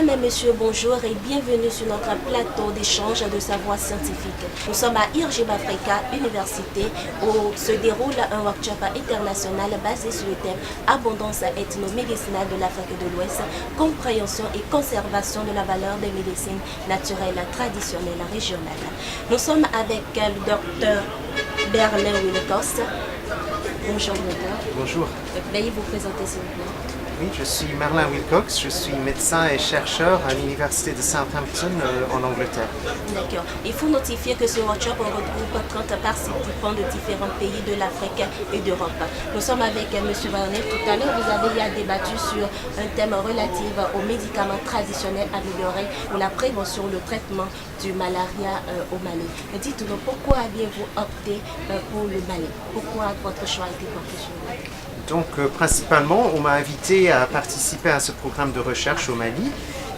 Mesdames et messieurs, bonjour et bienvenue sur notre plateau d'échange de savoir scientifique. Nous sommes à Irgib Africa Université où se déroule un workshop international basé sur le thème Abondance ethno-médicinale de l'Afrique de l'Ouest, compréhension et conservation de la valeur des médecines naturelles traditionnelles régionales. Nous sommes avec le docteur Merlin Wilcox. Bonjour docteur. Bonjour. Veuillez vous présenter s'il vous plaît. Oui, je suis Merlin Wilcox, je suis médecin et chercheur à l'université de Southampton en Angleterre. D'accord. Il faut notifier que ce workshop regroupe 30 participants de différents pays de l'Afrique et d'Europe. Nous sommes avec M. Barnet. Tout à l'heure, vous avez débattu sur un thème relatif aux médicaments traditionnels améliorés pour la prévention, le traitement du malaria au Mali. Dites-nous, pourquoi aviez-vous opté pour le Mali? Pourquoi votre choix a été porté sur le Mali? Donc principalement, on m'a invité à participer à ce programme de recherche au Mali.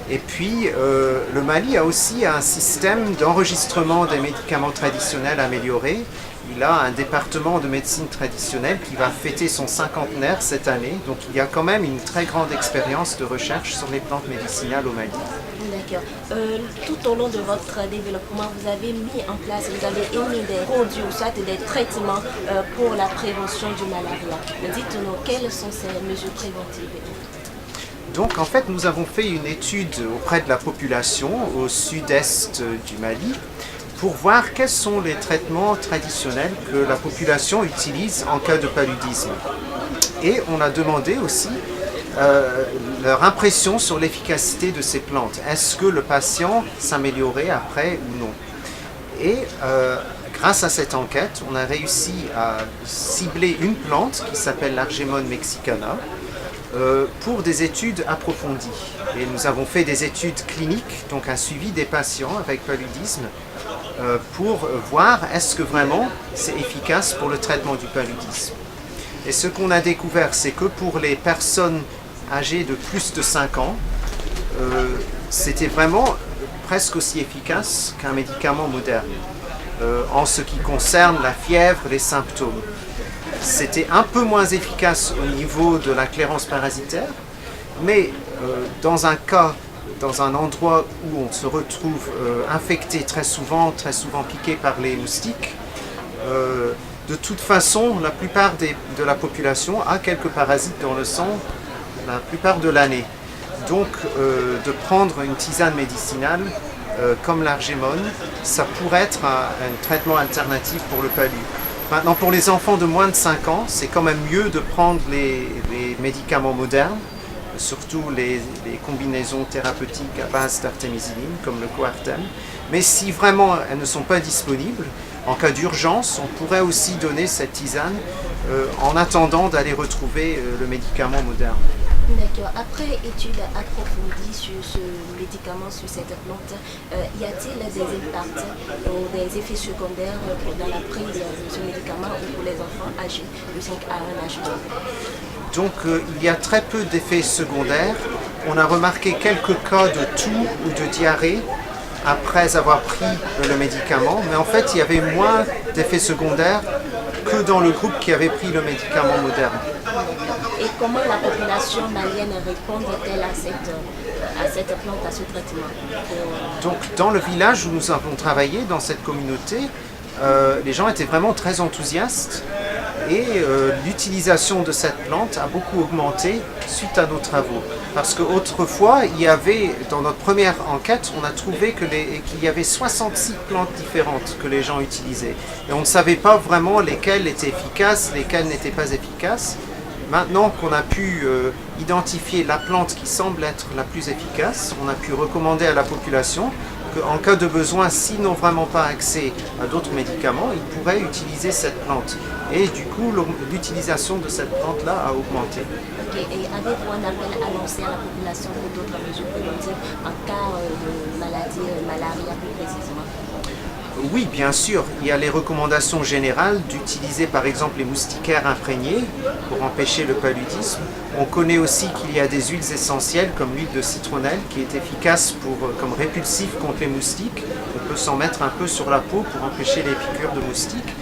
Et puis, le Mali a aussi un système d'enregistrement des médicaments traditionnels améliorés. Il a un département de médecine traditionnelle qui va fêter son cinquantenaire cette année. Donc il y a quand même une très grande expérience de recherche sur les plantes médicinales au Mali. D'accord. Tout au long de votre développement, vous avez mis en place, vous avez émis des produits ou soit des traitements pour la prévention du malaria. Dites-nous, quelles sont ces mesures préventives? Donc en fait, nous avons fait une étude auprès de la population au sud-est du Mali pour voir quels sont les traitements traditionnels que la population utilise en cas de paludisme. Et on a demandé aussi leur impression sur l'efficacité de ces plantes. Est-ce que le patient s'améliorait après ou non? Et grâce à cette enquête, on a réussi à cibler une plante qui s'appelle l'Argemone mexicana pour des études approfondies. Et nous avons fait des études cliniques, donc un suivi des patients avec paludisme, pour voir est-ce que vraiment c'est efficace pour le traitement du paludisme. Et ce qu'on a découvert, c'est que pour les personnes âgées de plus de 5 ans, c'était vraiment presque aussi efficace qu'un médicament moderne en ce qui concerne la fièvre, les symptômes. C'était un peu moins efficace au niveau de la clairance parasitaire, mais dans un cas, dans un endroit où on se retrouve infecté très souvent piqué par les moustiques, de toute façon, la plupart de la population a quelques parasites dans le sang la plupart de l'année. Donc, de prendre une tisane médicinale comme l'Argemone, ça pourrait être un traitement alternatif pour le palu. Maintenant, pour les enfants de moins de 5 ans, c'est quand même mieux de prendre les médicaments modernes, surtout les combinaisons thérapeutiques à base d'artémisinine, comme le Coartem. Mais si vraiment elles ne sont pas disponibles, en cas d'urgence, on pourrait aussi donner cette tisane en attendant d'aller retrouver le médicament moderne. D'accord. Après études approfondies sur ce médicament, sur cette plante, y a-t-il des impacts ou des effets secondaires dans la prise de ce médicament ou pour les enfants âgés de 5 à 1 âge? Donc il y a très peu d'effets secondaires. On a remarqué quelques cas de toux ou de diarrhée après avoir pris le médicament, mais en fait il y avait moins d'effets secondaires que dans le groupe qui avait pris le médicament moderne. Et comment la population malienne répond-elle à cette plante, à ce traitement? Donc dans le village où nous avons travaillé, dans cette communauté, les gens étaient vraiment très enthousiastes et l'utilisation de cette plante a beaucoup augmenté suite à nos travaux. Parce qu'autrefois, il y avait, dans notre première enquête, on a trouvé qu'il y avait 66 plantes différentes que les gens utilisaient. Et on ne savait pas vraiment lesquelles étaient efficaces, lesquelles n'étaient pas efficaces. Maintenant qu'on a pu identifier la plante qui semble être la plus efficace, on a pu recommander à la population qu'en cas de besoin, s'ils n'ont vraiment pas accès à d'autres médicaments, ils pourraient utiliser cette plante. Et du coup, l'utilisation de cette plante-là a augmenté. Ok, et avez-vous un appel à lancer à la population pour d'autres mesures préventives en cas de maladie, malaria plus précisément? Oui, bien sûr. Il y a les recommandations générales d'utiliser par exemple les moustiquaires imprégnés pour empêcher le paludisme. On connaît aussi qu'il y a des huiles essentielles comme l'huile de citronnelle qui est efficace comme répulsif contre les moustiques. On peut s'en mettre un peu sur la peau pour empêcher les piqûres de moustiques.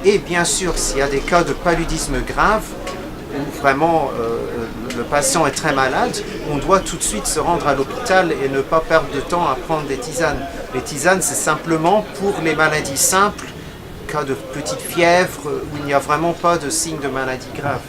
Et bien sûr, s'il y a des cas de paludisme grave, où vraiment le patient est très malade, on doit tout de suite se rendre à l'hôpital et ne pas perdre de temps à prendre des tisanes. Les tisanes, c'est simplement pour les maladies simples, cas de petite fièvre, où il n'y a vraiment pas de signe de maladie grave.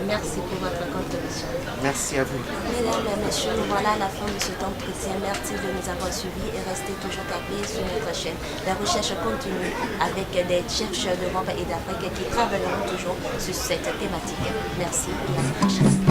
Merci pour votre contribution. Merci à vous. Mesdames et messieurs, nous voilà à la fin de ce temps chrétien. Merci de nous avoir suivis et restez toujours capés sur notre chaîne. La recherche continue avec des chercheurs d'Europe et d'Afrique qui travailleront toujours sur cette thématique. Merci et à la prochaine.